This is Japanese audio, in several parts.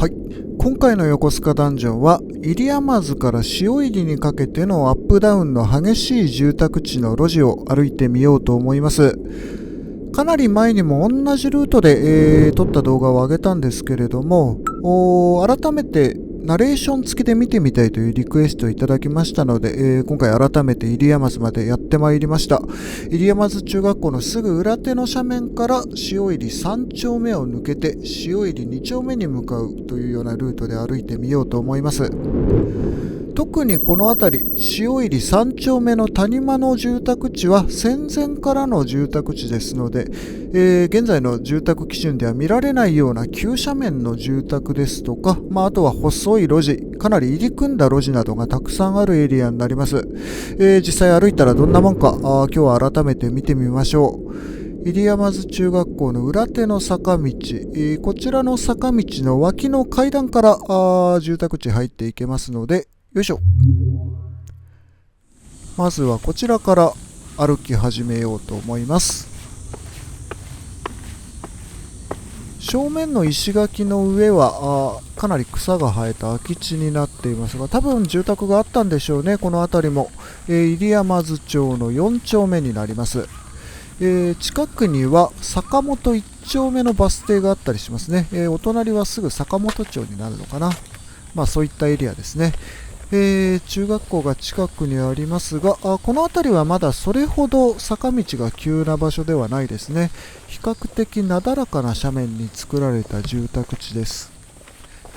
はい、今回の横須賀ダンジョンは入山津から塩入にかけてのアップダウンの激しい住宅地の路地を歩いてみようと思います。かなり前にも同じルートで、撮った動画を上げたんですけれども、改めてナレーション付きで見てみたいというリクエストをいただきましたので、今回改めて入山津までやってまいりました。入山津中学校のすぐ裏手の斜面から塩入3丁目を抜けて塩入2丁目に向かうというようなルートで歩いてみようと思います。特にこの辺り塩入3丁目の谷間の住宅地は戦前からの住宅地ですので、現在の住宅基準では見られないような急斜面の住宅ですとか、あとは細い路地、かなり入り組んだ路地などがたくさんあるエリアになります。実際歩いたらどんなもんか今日は改めて見てみましょう。入山津中学校の裏手の坂道、こちらの坂道の脇の階段から住宅地入っていけますので、よいしょ。まずはこちらから歩き始めようと思います。正面の石垣の上はかなり草が生えた空き地になっていますが、多分住宅があったんでしょうね。この辺りも、入山津町の4丁目になります。近くには坂本1丁目のバス停があったりしますね。お隣はすぐ坂本町になるのかな。そういったエリアですね。中学校が近くにありますが、この辺りはまだそれほど坂道が急な場所ではないですね。比較的なだらかな斜面に作られた住宅地です。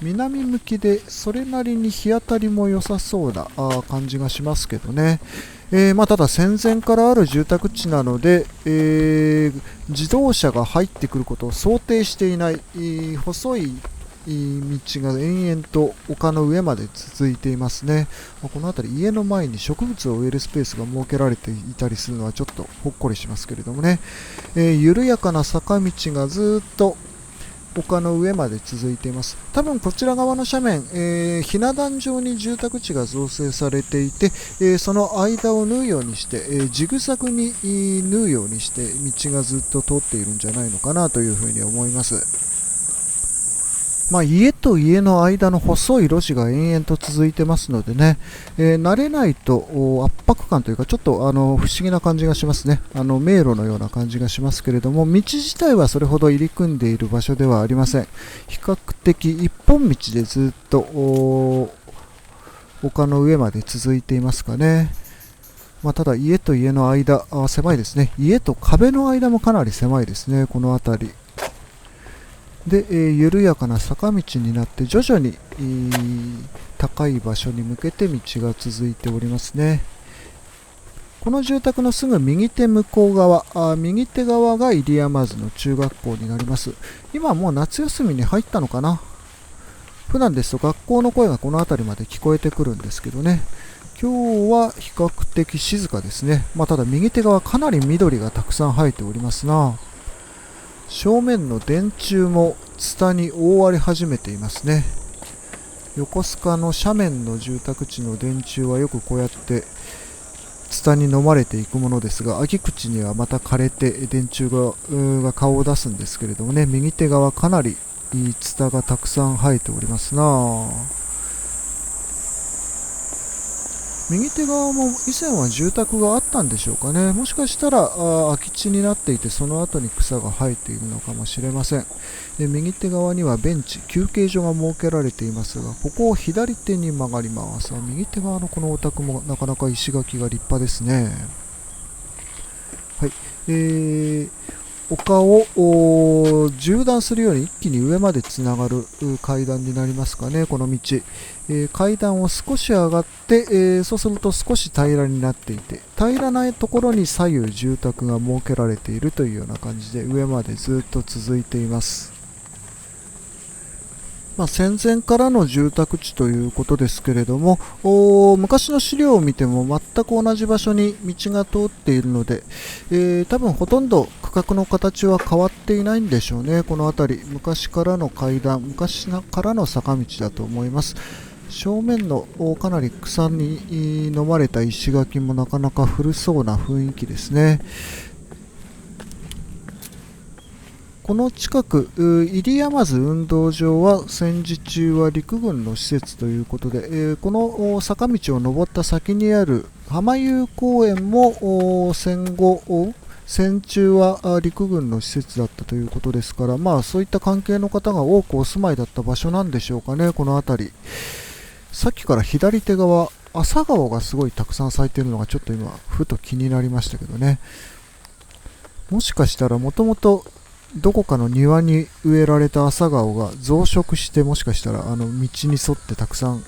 南向きでそれなりに日当たりも良さそうな感じがしますけどね。ただ戦前からある住宅地なので、自動車が入ってくることを想定していない、細い道が延々と丘の上まで続いていますね。この辺り家の前に植物を植えるスペースが設けられていたりするのはちょっとほっこりしますけれどもね。緩やかな坂道がずっと丘の上まで続いています。多分こちら側の斜面、ひな壇状に住宅地が造成されていて、その間を縫うようにして、ジグザグに縫うようにして道がずっと通っているんじゃないのかなというふうに思います。家と家の間の細い路地が延々と続いてますのでね、慣れないと圧迫感というかちょっと不思議な感じがしますね。迷路のような感じがしますけれども、道自体はそれほど入り組んでいる場所ではありません。比較的一本道でずっと丘の上まで続いていますかね。ただ家と家の間狭いですね。家と壁の間もかなり狭いですね、この辺りで、緩やかな坂道になって徐々に、高い場所に向けて道が続いておりますね。この住宅のすぐ右手向こう側、右手側が入山津の中学校になります。今もう夏休みに入ったのかな。普段ですと学校の声がこの辺りまで聞こえてくるんですけどね。今日は比較的静かですね。ただ右手側かなり緑がたくさん生えておりますな。正面の電柱もツタに覆われ始めていますね。横須賀の斜面の住宅地の電柱はよくこうやってツタに飲まれていくものですが、秋口にはまた枯れて電柱が顔を出すんですけれどもね、右手側かなりツタがたくさん生えておりますな。右手側も以前は住宅があったんでしょうかね。もしかしたら空き地になっていてその後に草が生えているのかもしれません。右手側にはベンチ、休憩所が設けられていますが、ここを左手に曲がります。右手側のこのお宅もなかなか石垣が立派ですね。はい、丘を縦断するように一気に上までつながる階段になりますかね、この道。階段を少し上がって、そうすると少し平らになっていて、平らなところに左右住宅が設けられているというような感じで上までずっと続いています。戦前からの住宅地ということですけれども、昔の資料を見ても全く同じ場所に道が通っているので、多分ほとんど区画の形は変わっていないんでしょうね。この辺り昔からの階段、昔からの坂道だと思います。正面のかなり草に飲まれた石垣もなかなか古そうな雰囲気ですね。この近く、入山津運動場は戦時中は陸軍の施設ということで、この坂道を登った先にある浜遊公園も戦後、戦中は陸軍の施設だったということですから、そういった関係の方が多くお住まいだった場所なんでしょうかね、この辺り。さっきから左手側、朝顔がすごいたくさん咲いているのがちょっと今、ふと気になりましたけどね。もしかしたらもともとどこかの庭に植えられた朝顔が増殖して、もしかしたら道に沿ってたくさん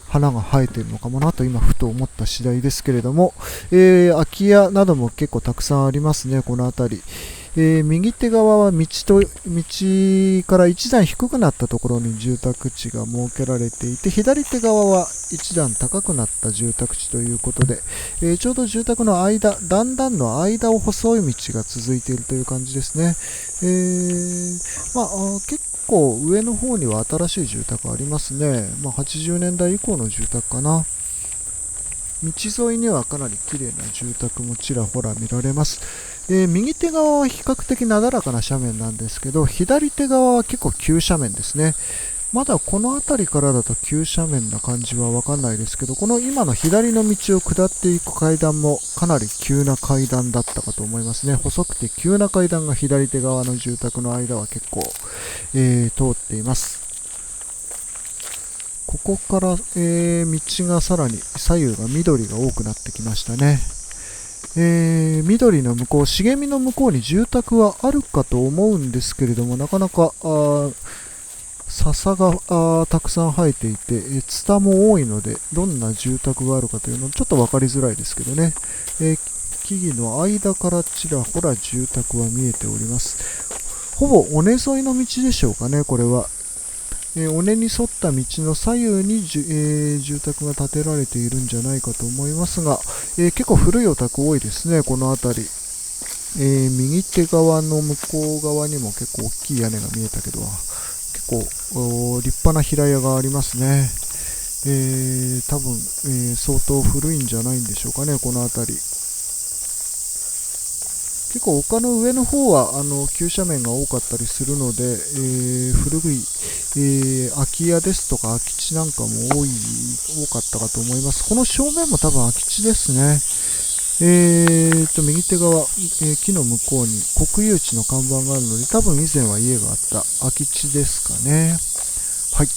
花が生えているのかもなと今ふと思った次第ですけれども、空き家なども結構たくさんありますね、この辺り。右手側は道から一段低くなったところに住宅地が設けられていて、左手側は一段高くなった住宅地ということで、ちょうど住宅の間、段々の間を細い道が続いているという感じですね。結構上の方には新しい住宅ありますね。80年代以降の住宅かな。道沿いにはかなり綺麗な住宅もちらほら見られます。右手側は比較的なだらかな斜面なんですけど、左手側は結構急斜面ですね。まだこの辺りからだと急斜面な感じはわかんないですけど、この今の左の道を下っていく階段もかなり急な階段だったかと思いますね。細くて急な階段が左手側の住宅の間は結構、通っています。ここから、道がさらに左右が緑が多くなってきましたね。緑の向こう、茂みの向こうに住宅はあるかと思うんですけれども、なかなか笹がたくさん生えていて、ツタも多いので、どんな住宅があるかというのはちょっと分かりづらいですけどね。木々の間からちらほら住宅は見えております。ほぼ尾根沿いの道でしょうかね、これは。尾根に沿った道の左右に住宅が建てられているんじゃないかと思いますが、結構古いお宅多いですね、この辺り。右手側の向こう側にも結構大きい屋根が見えたけど、結構立派な平屋がありますね。多分、相当古いんじゃないんでしょうかね、この辺り。結構丘の上の方は急斜面が多かったりするので、古い、空き家ですとか空き地なんかも多かったかと思います。この正面も多分空き地ですね。右手側、木の向こうに国有地の看板があるので、多分以前は家があった空き地ですかね。はい。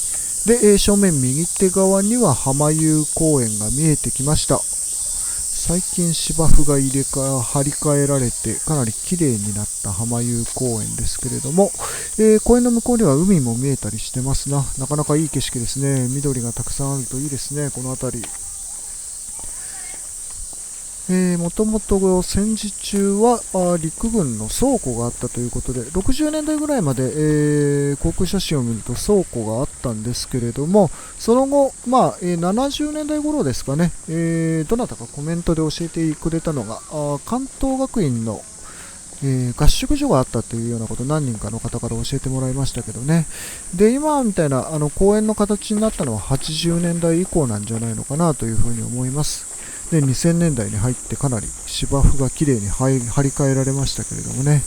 で、正面右手側には浜遊公園が見えてきました。最近芝生が張り替えられてかなり綺麗になった浜遊公園ですけれども、公園の向こうには海も見えたりしてますな。なかなかいい景色ですね。緑がたくさんあるといいですね、この辺り。もともと戦時中は陸軍の倉庫があったということで、60年代ぐらいまで、航空写真を見ると倉庫があったんですけれども、その後、70年代頃ですかね、どなたかコメントで教えてくれたのが、関東学院の、合宿所があったというようなことを何人かの方から教えてもらいましたけどね。で、今みたいな公園の形になったのは80年代以降なんじゃないのかなというふうに思います。で、2000年代に入ってかなり芝生がきれいに張り替えられましたけれどもね。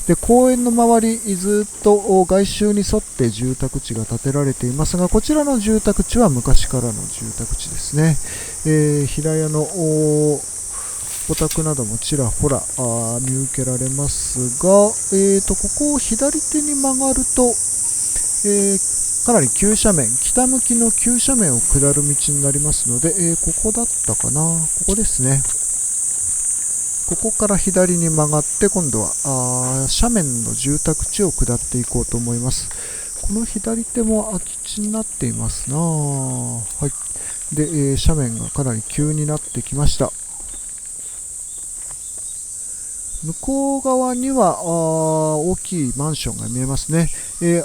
で、公園の周りずっと外周に沿って住宅地が建てられていますが、こちらの住宅地は昔からの住宅地ですね。平屋のお宅などもちらほら見受けられますが、ここを左手に曲がると、かなり急斜面、北向きの急斜面を下る道になりますので、ここだったかな、ここですね。ここから左に曲がって今度は斜面の住宅地を下っていこうと思います。この左手も空き地になっていますな。はい。で、斜面がかなり急になってきました。向こう側には大きいマンションが見えますね。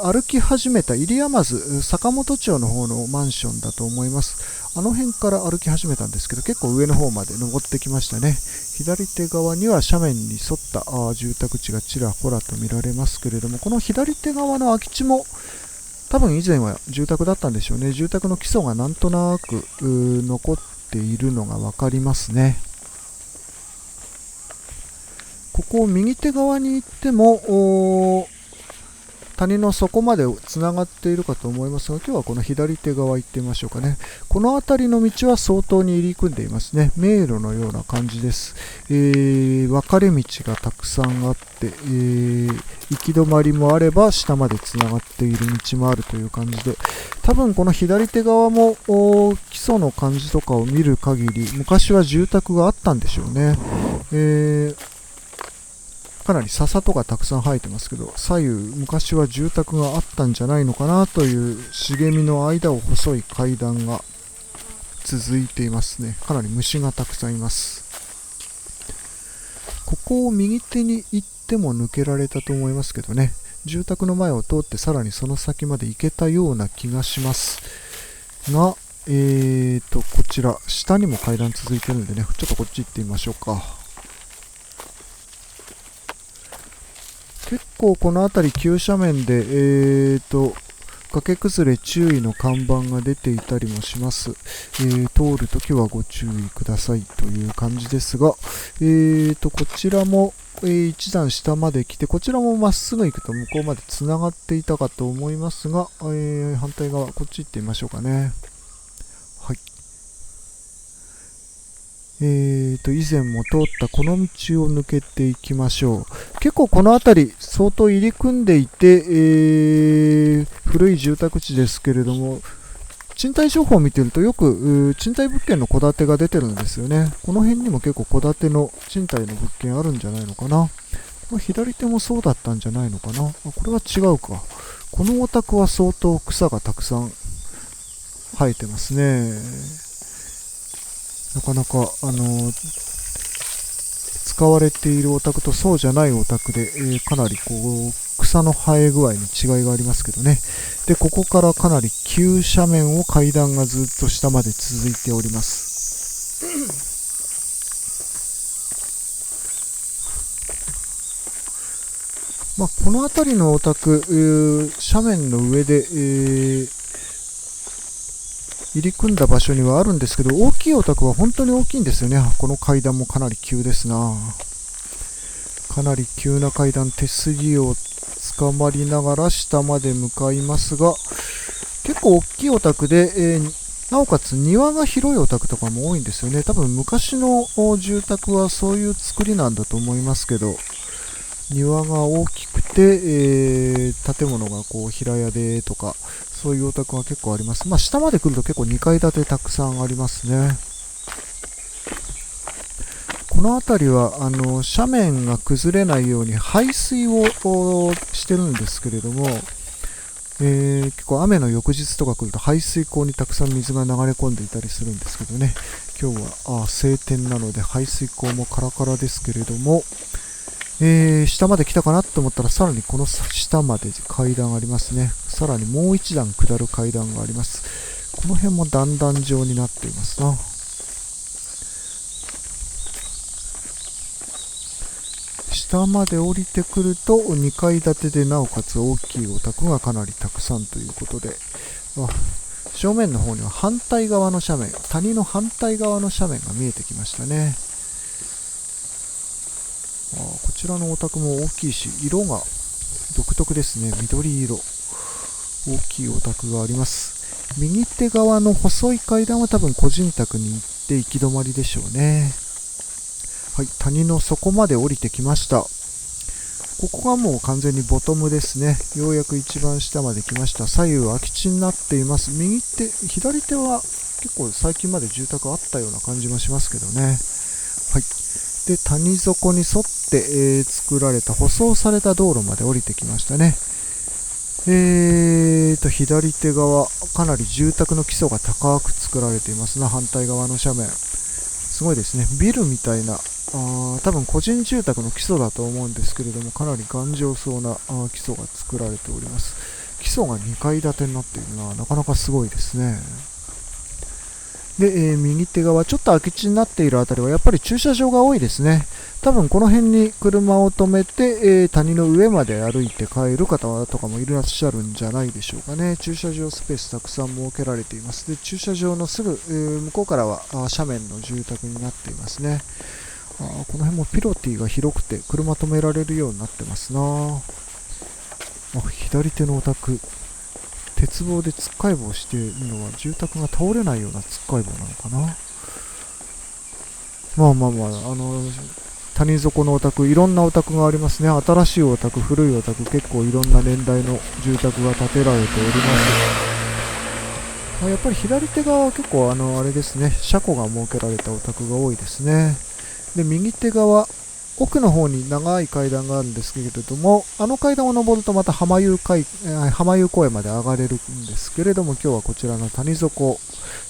歩き始めた入山津坂本町の方のマンションだと思います。あの辺から歩き始めたんですけど、結構上の方まで登ってきましたね。左手側には斜面に沿った住宅地がちらほらと見られますけれども、この左手側の空き地も多分以前は住宅だったんでしょうね。住宅の基礎がなんとなく残っているのが分かりますね。ここを右手側に行っても谷の底までつながっているかと思いますが、今日はこの左手側行ってみましょうかね。この辺りの道は相当に入り組んでいますね。迷路のような感じです。分かれ道がたくさんあって、行き止まりもあれば下までつながっている道もあるという感じで、多分この左手側も基礎の感じとかを見る限り、昔は住宅があったんでしょうね。かなり笹とかたくさん生えてますけど、左右昔は住宅があったんじゃないのかなという茂みの間を細い階段が続いていますね。かなり虫がたくさんいます。ここを右手に行っても抜けられたと思いますけどね、住宅の前を通ってさらにその先まで行けたような気がしますが、こちら下にも階段続いてるんでね、ちょっとこっち行ってみましょうか。結構この辺り急斜面で、崖崩れ注意の看板が出ていたりもします。通るときはご注意くださいという感じですが、こちらも、一段下まで来て、こちらもまっすぐ行くと向こうまでつながっていたかと思いますが、反対側、こっち行ってみましょうかね。はい。以前も通ったこの道を抜けていきましょう。結構この辺り相当入り組んでいて、古い住宅地ですけれども、賃貸情報を見てるとよく賃貸物件の戸建てが出てるんですよね。この辺にも結構戸建ての賃貸の物件あるんじゃないのかな。この左手もそうだったんじゃないのかな。これは違うか。このお宅は相当草がたくさん生えてますね。なかなか、使われているお宅とそうじゃないお宅で、かなりこう草の生え具合に違いがありますけどね。で、ここからかなり急斜面を階段がずっと下まで続いております。まあ、この辺りのお宅、斜面の上で、入り組んだ場所にはあるんですけど、大きいお宅は本当に大きいんですよね。この階段もかなり急ですな。かなり急な階段、手すりを捕まりながら下まで向かいますが、結構大きいお宅で、なおかつ庭が広いお宅とかも多いんですよね。多分昔の住宅はそういう作りなんだと思いますけど、庭が大きくて、建物がこう平屋でとか、そういうお宅が結構あります。まあ、下まで来ると結構2階建てたくさんありますね。この辺りは斜面が崩れないように排水をしてるんですけれども、結構雨の翌日とか来ると排水溝にたくさん水が流れ込んでいたりするんですけどね。今日は晴天なので排水溝もカラカラですけれども、下まで来たかなと思ったらさらにこの下まで階段ありますね。さらにもう一段下る階段があります。この辺も段々状になっていますな。下まで降りてくると2階建てでなおかつ大きいお宅がかなりたくさんということで、正面の方には反対側の斜面、谷の反対側の斜面が見えてきましたね。こちらのお宅も大きいし、色が独特ですね。緑色。大きいお宅があります。右手側の細い階段は多分個人宅に行って行き止まりでしょうね。はい、谷の底まで降りてきました。ここがもう完全にボトムですね。ようやく一番下まで来ました。左右空き地になっています。左手は結構最近まで住宅あったような感じもしますけどね。はい。で、谷底に沿って、作られた舗装された道路まで降りてきましたね。左手側、かなり住宅の基礎が高く作られていますな。反対側の斜面。すごいですね。ビルみたいな、多分個人住宅の基礎だと思うんですけれども、かなり頑丈そうな基礎が作られております。基礎が2階建てになっているのはなかなかすごいですね。で、右手側、ちょっと空き地になっているあたりはやっぱり駐車場が多いですね。多分この辺に車を止めて、谷の上まで歩いて帰る方とかもいらっしゃるんじゃないでしょうかね。駐車場スペースたくさん設けられています。で、駐車場のすぐ、向こうからは斜面の住宅になっていますね。この辺もピロティが広くて車止められるようになってますな。左手のお宅、鉄棒でつっかい棒をしているのは住宅が倒れないようなつっかい棒なのかな。谷底のお宅、いろんなお宅がありますね。新しいお宅、古いお宅、結構いろんな年代の住宅が建てられております。やっぱり左手側は結構あれですね、車庫が設けられたお宅が多いですね。で、右手側、奥の方に長い階段があるんですけれども、あの階段を登るとまた浜湯公園まで上がれるんですけれども、今日はこちらの谷底、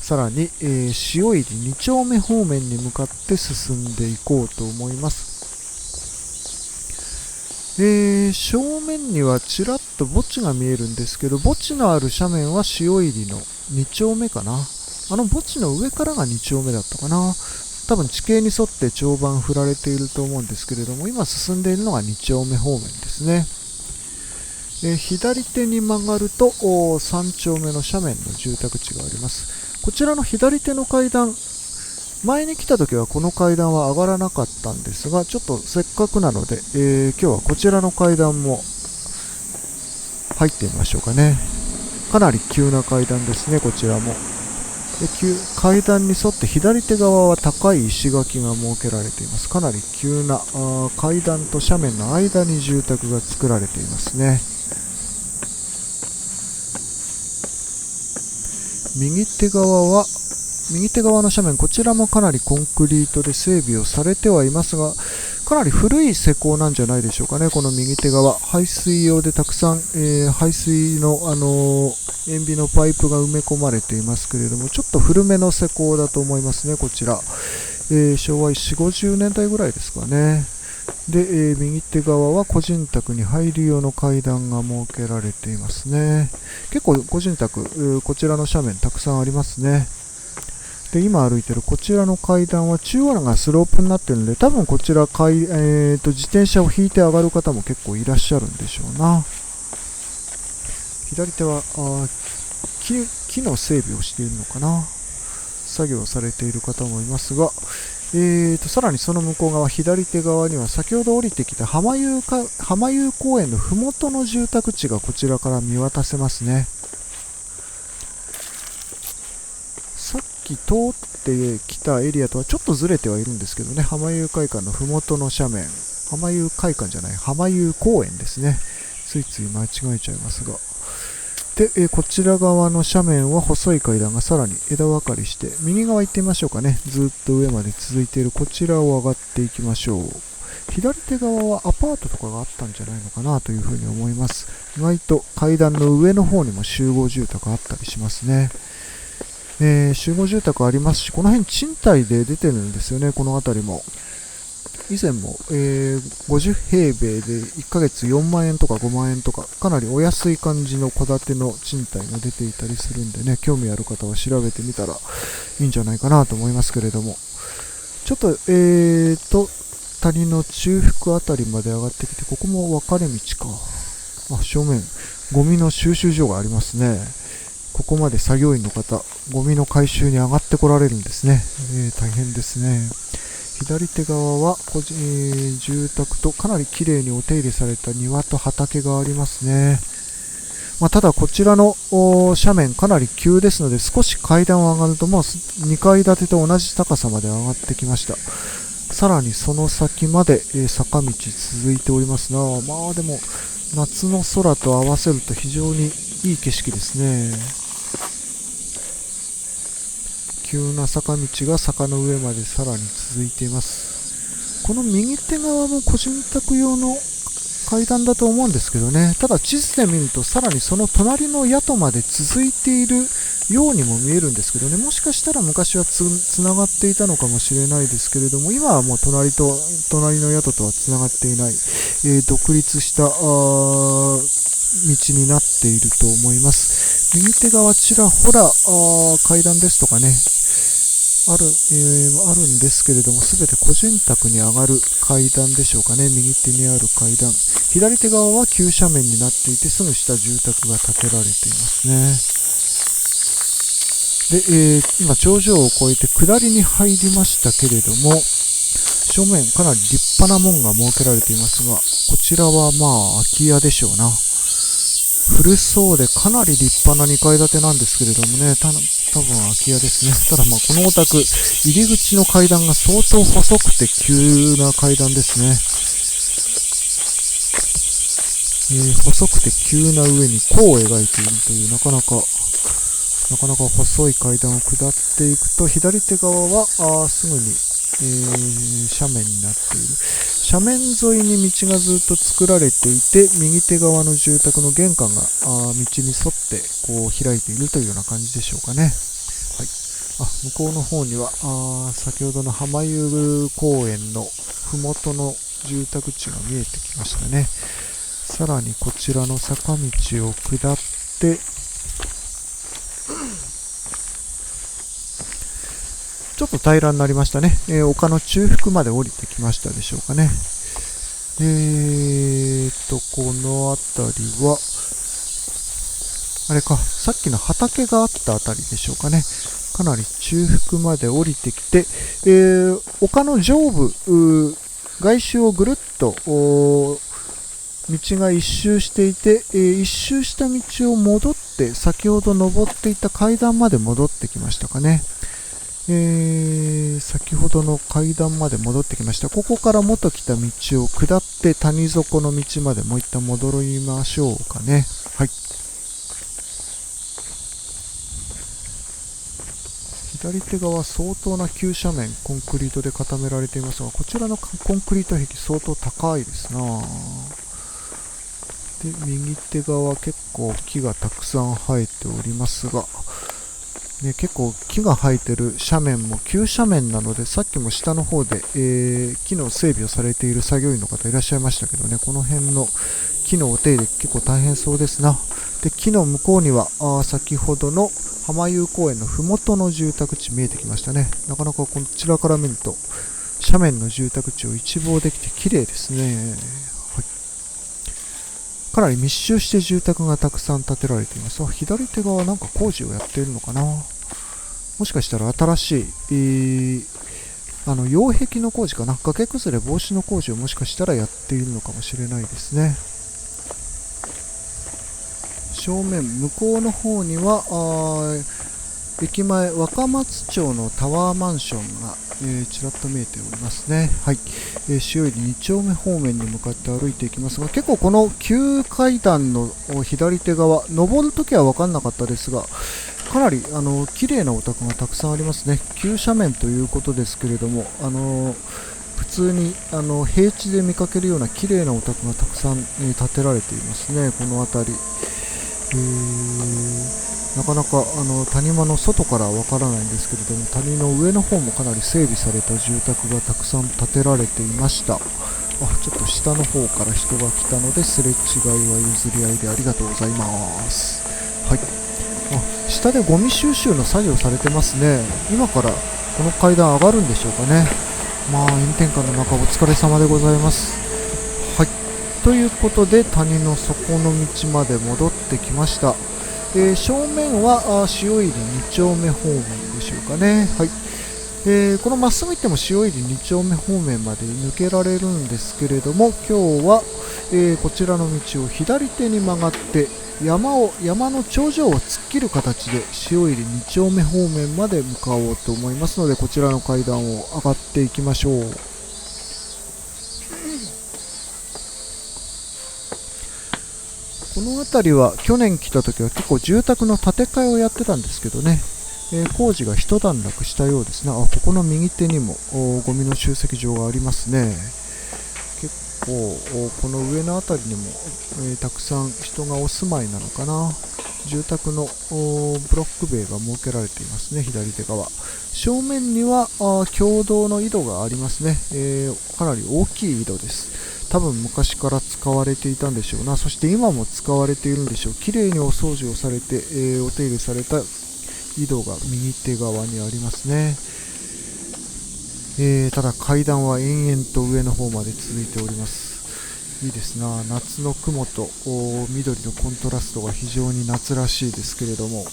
さらに、塩入り2丁目方面に向かって進んでいこうと思います。正面にはちらっと墓地が見えるんですけど、墓地のある斜面は塩入りの2丁目かな。墓地の上からが2丁目だったかな。多分地形に沿って長板振られていると思うんですけれども、今進んでいるのが2丁目方面ですね。左手に曲がると3丁目の斜面の住宅地があります。こちらの左手の階段、前に来た時はこの階段は上がらなかったんですが、ちょっとせっかくなので、今日はこちらの階段も入ってみましょうかね。かなり急な階段ですね、こちらも。階段に沿って左手側は高い石垣が設けられています。かなり急な階段と斜面の間に住宅が作られていますね。右手側の斜面、こちらもかなりコンクリートで整備をされてはいますが、かなり古い施工なんじゃないでしょうかね。この右手側、排水用でたくさん、排水の塩ビのパイプが埋め込まれていますけれども、ちょっと古めの施工だと思いますね、こちら。昭和4、50年代ぐらいですかね。で、右手側は個人宅に入る用の階段が設けられていますね。結構個人宅、こちらの斜面たくさんありますね。で、今歩いてるこちらの階段は中央がスロープになっているので、多分こちら自転車を引いて上がる方も結構いらっしゃるんでしょうな。左手は木の整備をしているのかな。作業されている方もいますが、さらにその向こう側、左手側には先ほど降りてきた浜湯公園のふもとの住宅地がこちらから見渡せますね。さっき通ってきたエリアとはちょっとずれてはいるんですけどね、浜湯会館のふもとの斜面、浜湯公園ですね。ついつい間違えちゃいますが。で、こちら側の斜面は細い階段がさらに枝分かれして、右側行ってみましょうかね。ずっと上まで続いているこちらを上がっていきましょう。左手側はアパートとかがあったんじゃないのかなというふうに思います。意外と階段の上の方にも集合住宅あったりしますね。集合住宅ありますし、この辺賃貸で出てるんですよね、この辺りも。以前も、50平米で1ヶ月4万円とか5万円とか、かなりお安い感じの戸建ての賃貸が出ていたりするんでね、興味ある方は調べてみたらいいんじゃないかなと思いますけれども。ちょっと、谷の中腹あたりまで上がってきて、ここも分かれ道か。正面、ゴミの収集所がありますね。ここまで作業員の方、ゴミの回収に上がってこられるんですね。大変ですね。左手側は住宅とかなり綺麗にお手入れされた庭と畑がありますね。ただこちらの斜面かなり急ですので、少し階段を上がるともう2階建てと同じ高さまで上がってきました。さらにその先まで坂道続いておりますな。でも夏の空と合わせると非常にいい景色ですね。急な坂道が坂の上までさらに続いています。この右手側も個人宅用の階段だと思うんですけどね。ただ地図で見るとさらにその隣の宿まで続いているようにも見えるんですけどね。もしかしたら昔はつながっていたのかもしれないですけれども、今はもう隣の宿とはつながっていない、独立した道になっていると思います。右手側ちらほら階段ですとかね、あるんですけれども、すべて個人宅に上がる階段でしょうかね。右手にある階段、左手側は急斜面になっていて、すぐ下住宅が建てられていますね。で、今頂上を越えて下りに入りましたけれども、正面かなり立派な門が設けられていますが、こちらは空き家でしょうな。古そうでかなり立派な2階建てなんですけれどもね、多分空き家ですね。ただこのお宅、入り口の階段が相当細くて急な階段ですね。細くて急な上に弧を描いているというなかなか細い階段を下っていくと、左手側はすぐに、斜面になっている。斜面沿いに道がずっと作られていて、右手側の住宅の玄関が道に沿ってこう開いているというような感じでしょうかね。はい、向こうの方には先ほどの浜湯公園の麓の住宅地が見えてきましたね。さらにこちらの坂道を下ってちょっと平らになりましたね。丘の中腹まで降りてきましたでしょうかね。この辺りはあれか、さっきの畑があった辺りでしょうかね。かなり中腹まで降りてきて、丘の上部外周をぐるっと道が一周していて、一周した道を戻って先ほど登っていた階段まで戻ってきましたかね。先ほどの階段まで戻ってきました。ここから元来た道を下って谷底の道までもう一旦戻りましょうかね。はい。左手側相当な急斜面、コンクリートで固められていますが、こちらのコンクリート壁相当高いですな。で、右手側結構木がたくさん生えておりますが、結構木が生えてる斜面も急斜面なので、さっきも下の方で、木の整備をされている作業員の方いらっしゃいましたけどね、この辺の木のお手入れ結構大変そうですな。で、木の向こうには先ほどの浜湯公園の麓の住宅地見えてきましたね。なかなかこちらから見ると斜面の住宅地を一望できて綺麗ですね。かなり密集して住宅がたくさん建てられています。左手側はなんか工事をやっているのかな。もしかしたら新しい、擁壁の工事かな。崖崩れ防止の工事をもしかしたらやっているのかもしれないですね。正面向こうの方には駅前若松町のタワーマンションがちらっと見えておりますね。はい、塩入2丁目方面に向かって歩いていきますが、結構この急階段の左手側、登るときは分かんなかったですが、かなり綺麗なお宅がたくさんありますね。急斜面ということですけれども、普通に平地で見かけるような綺麗なお宅がたくさん、建てられていますね。この辺り、なかなか谷間の外からはわからないんですけれども、谷の上の方もかなり整備された住宅がたくさん建てられていました。ちょっと下の方から人が来たのですれ違いは譲り合いでありがとうございます。はい。下でゴミ収集の作業されてますね。今からこの階段上がるんでしょうかね。炎天下の中お疲れ様でございます。はい。ということで谷の底の道まで戻ってきました。正面は塩入2丁目方面でしょうかね。はい。このまっすぐ行っても塩入2丁目方面まで抜けられるんですけれども、今日は、こちらの道を左手に曲がって山の頂上を突っ切る形で塩入2丁目方面まで向かおうと思いますので、こちらの階段を上がっていきましょう。この辺りは去年来た時は結構住宅の建て替えをやってたんですけどね、工事が一段落したようですね。ここの右手にもゴミの集積場がありますね。結構この上の辺りにも、たくさん人がお住まいなのかな。住宅のブロック塀が設けられていますね。左手側正面には共同の井戸がありますね。かなり大きい井戸です。多分昔から使われていたんでしょうな。そして今も使われているんでしょう。綺麗にお掃除をされて、お手入れされた井戸が右手側にありますね。ただ階段は延々と上の方まで続いております。いいですな。夏の雲と緑のコントラストが非常に夏らしいですけれども、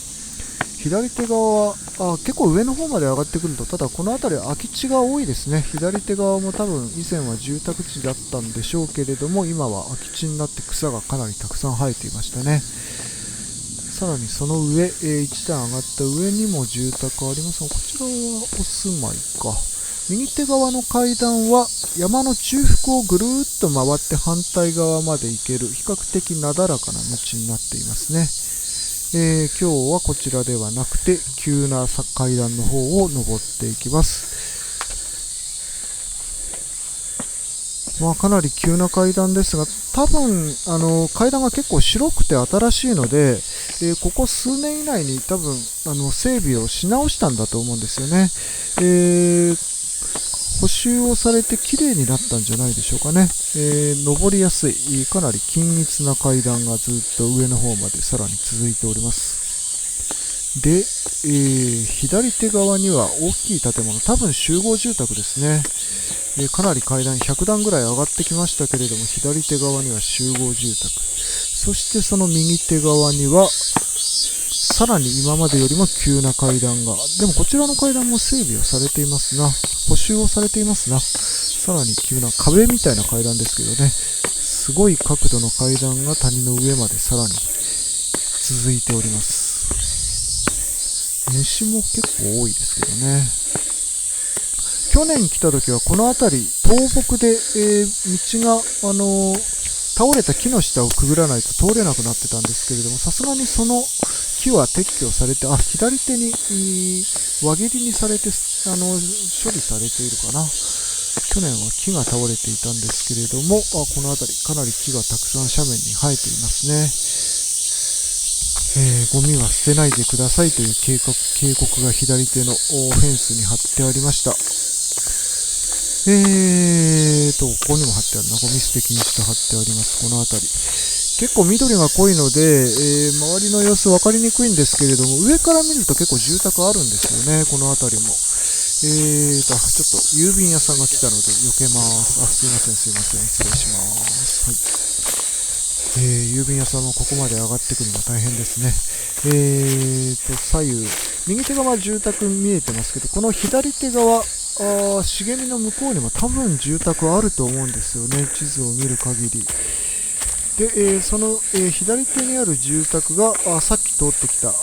左手側は結構上の方まで上がってくると、ただこの辺りは空き地が多いですね。左手側も多分以前は住宅地だったんでしょうけれども、今は空き地になって草がかなりたくさん生えていましたね。さらにその上、1段上がった上にも住宅ありますが、こちらはお住まいか。右手側の階段は山の中腹をぐるーっと回って反対側まで行ける比較的なだらかな道になっていますね。今日はこちらではなくて急な階段の方を登っていきます。かなり急な階段ですが、多分階段が結構白くて新しいので、ここ数年以内に多分整備をし直したんだと思うんですよね。補修をされて綺麗になったんじゃないでしょうかね。登りやすい、かなり均一な階段がずっと上の方までさらに続いております。で、左手側には大きい建物、多分集合住宅ですね。かなり階段100段ぐらい上がってきましたけれども、左手側には集合住宅、そしてその右手側にはさらに今までよりも急な階段が、でもこちらの階段も整備をされていますな、補修をされていますな。さらに急な壁みたいな階段ですけどね、すごい角度の階段が谷の上までさらに続いております。虫も結構多いですけどね。去年来た時はこの辺り倒木で、道が倒れた木の下をくぐらないと通れなくなってたんですけれども、さすがにその木は撤去されて、左手に輪切りにされて処理されているかな。去年は木が倒れていたんですけれども、この辺りかなり木がたくさん斜面に生えていますね。ゴミは捨てないでくださいという警告が左手のフェンスに貼ってありました。ここにも貼ってあるな。ゴミ捨て禁止と貼ってあります。この辺り結構緑が濃いので、周りの様子分かりにくいんですけれども、上から見ると結構住宅あるんですよね。この辺りもちょっと郵便屋さんが来たので避けます。すいません失礼します。郵便屋さんもここまで上がってくるのが大変ですね。左右右手側住宅見えてますけど、この左手側茂みの向こうにも多分住宅あると思うんですよね、地図を見る限りで。その、左手にある住宅がさっき通ってきた、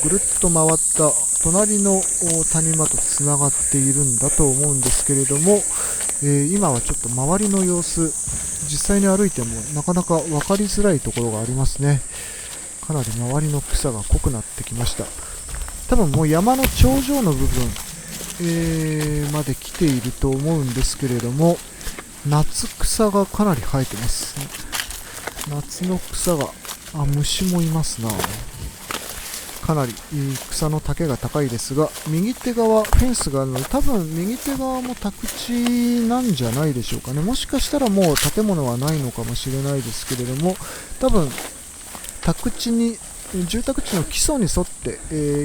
ぐるっと回った隣の谷間とつながっているんだと思うんですけれども、今はちょっと周りの様子実際に歩いてもなかなか分かりづらいところがありますね。かなり周りの草が濃くなってきました。多分もう山の頂上の部分まで来ていると思うんですけれども、夏草がかなり生えてます。夏の草が虫もいますな。かなり草の丈が高いですが、右手側フェンスがあるので、多分右手側も宅地なんじゃないでしょうかね。もしかしたらもう建物はないのかもしれないですけれども、多分宅地に住宅地の基礎に沿って、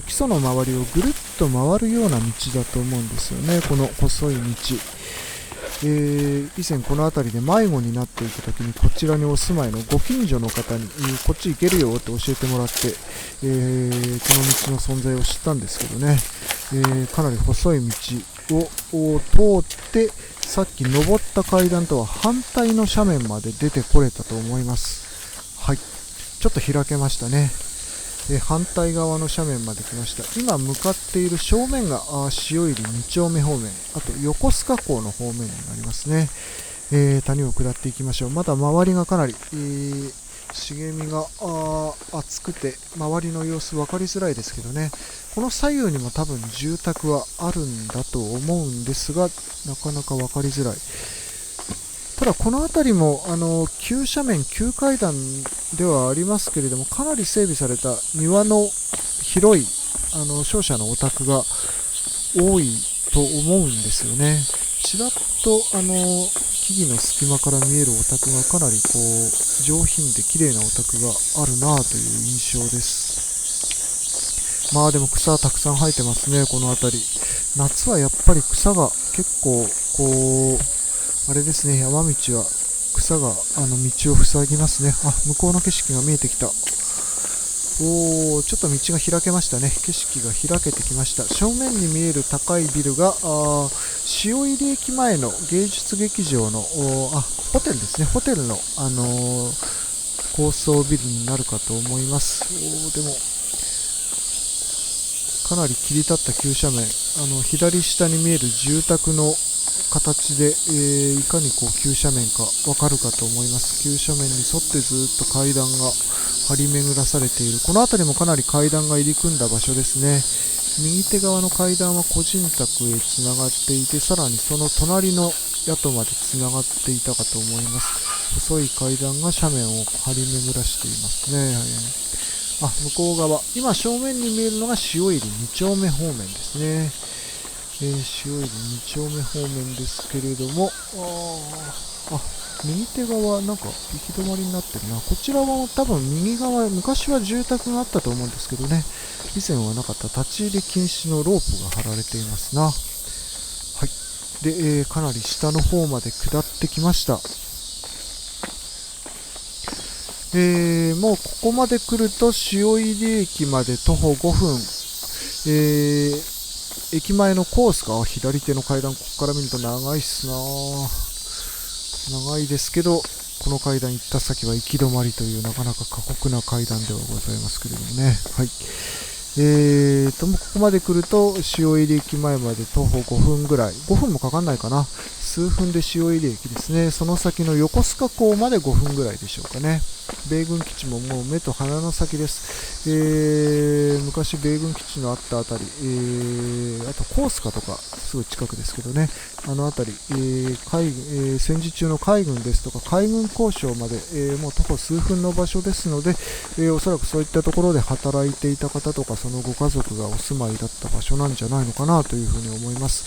基礎の周りをぐるっと回るような道だと思うんですよね、この細い道。以前この辺りで迷子になっていた時に、こちらにお住まいのご近所の方に、こっち行けるよって教えてもらって、この道の存在を知ったんですけどね、かなり細い道を通ってさっき登った階段とは反対の斜面まで出てこれたと思います。はい、ちょっと開けましたね。反対側の斜面まで来ました。今向かっている正面が塩入2丁目方面、あと横須賀港の方面になりますね。谷を下っていきましょう。まだ周りがかなり、茂みが厚くて周りの様子分かりづらいですけどね。この左右にも多分住宅はあるんだと思うんですが、なかなか分かりづらい。ただこの辺りも急斜面急階段ではありますけれども、かなり整備された庭の広い商社のお宅が多いと思うんですよね。ちらっと木々の隙間から見えるお宅がかなり上品で綺麗なお宅があるなという印象です。でも草はたくさん生えてますね、この辺り。夏はやっぱり草が結構あれですね、山道は草が道を塞ぎますね。向こうの景色が見えてきた。ちょっと道が開けましたね。景色が開けてきました。正面に見える高いビルが塩入駅前の芸術劇場のホテルですね。ホテルの、高層ビルになるかと思います。でもかなり切り立った急斜面、左下に見える住宅の形で、いかに急斜面かわかるかと思います。急斜面に沿ってずっと階段が張り巡らされている。この辺りもかなり階段が入り組んだ場所ですね。右手側の階段は個人宅へつながっていて、さらにその隣の宿までつながっていたかと思います。細い階段が斜面を張り巡らしていますね。向こう側、今正面に見えるのが塩入2丁目方面ですね。塩入2丁目方面ですけれども、右手側なんか行き止まりになってるな。こちらは多分右側、昔は住宅があったと思うんですけどね、以前はなかった立ち入り禁止のロープが張られていますな。はい。で、かなり下の方まで下ってきました。もうここまで来ると塩入駅まで徒歩5分、駅前のコースが左手の階段、ここから見ると長いっすな。長いですけど、この階段行った先は行き止まりというなかなか過酷な階段ではございますけれどもね。はい。もうここまで来ると塩入駅前まで徒歩5分ぐらい、5分もかかんないかな。数分で塩入駅ですね。その先の横須賀港まで5分ぐらいでしょうかね。米軍基地ももう目と鼻の先です。昔米軍基地のあったあたり、あとコースカとかすぐ近くですけどね、あのあたり、戦時中の海軍ですとか海軍交渉まで、もう徒歩数分の場所ですので、おそらくそういったところで働いていた方とかそのご家族がお住まいだった場所なんじゃないのかなというふうに思います。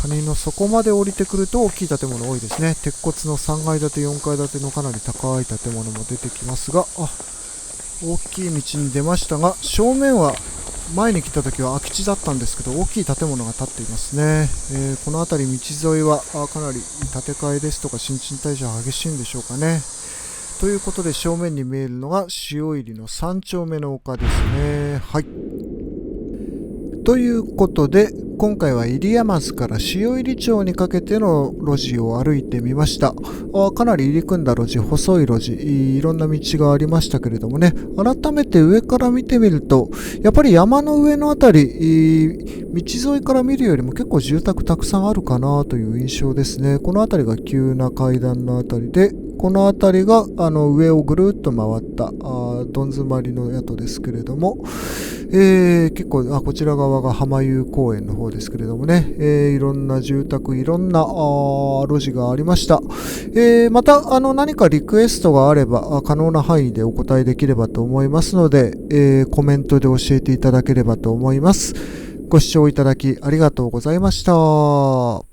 谷の底まで降りてくると大きい建物多いですね。鉄骨の3階建て4階建てのかなり高い建物も出てきますが、大きい道に出ましたが、正面は前に来た時は空き地だったんですけど大きい建物が建っていますね。この辺り道沿いはかなり建て替えですとか新陳代謝が激しいんでしょうかね。ということで正面に見えるのが塩入の3丁目の丘ですね。はい。ということで今回は入山津から塩入町にかけての路地を歩いてみました。かなり入り組んだ路地、細い路地、いろんな道がありましたけれどもね、改めて上から見てみるとやっぱり山の上のあたり、道沿いから見るよりも結構住宅たくさんあるかなという印象ですね。この辺りが急な階段のあたりで、この辺りが上をぐるっと回ったどん詰まりの宿ですけれども、結構こちら側が浜湯公園の方ですけれどもね、いろんな住宅、いろんな路地がありました。また何かリクエストがあれば可能な範囲でお答えできればと思いますので、コメントで教えていただければと思います。ご視聴いただきありがとうございました。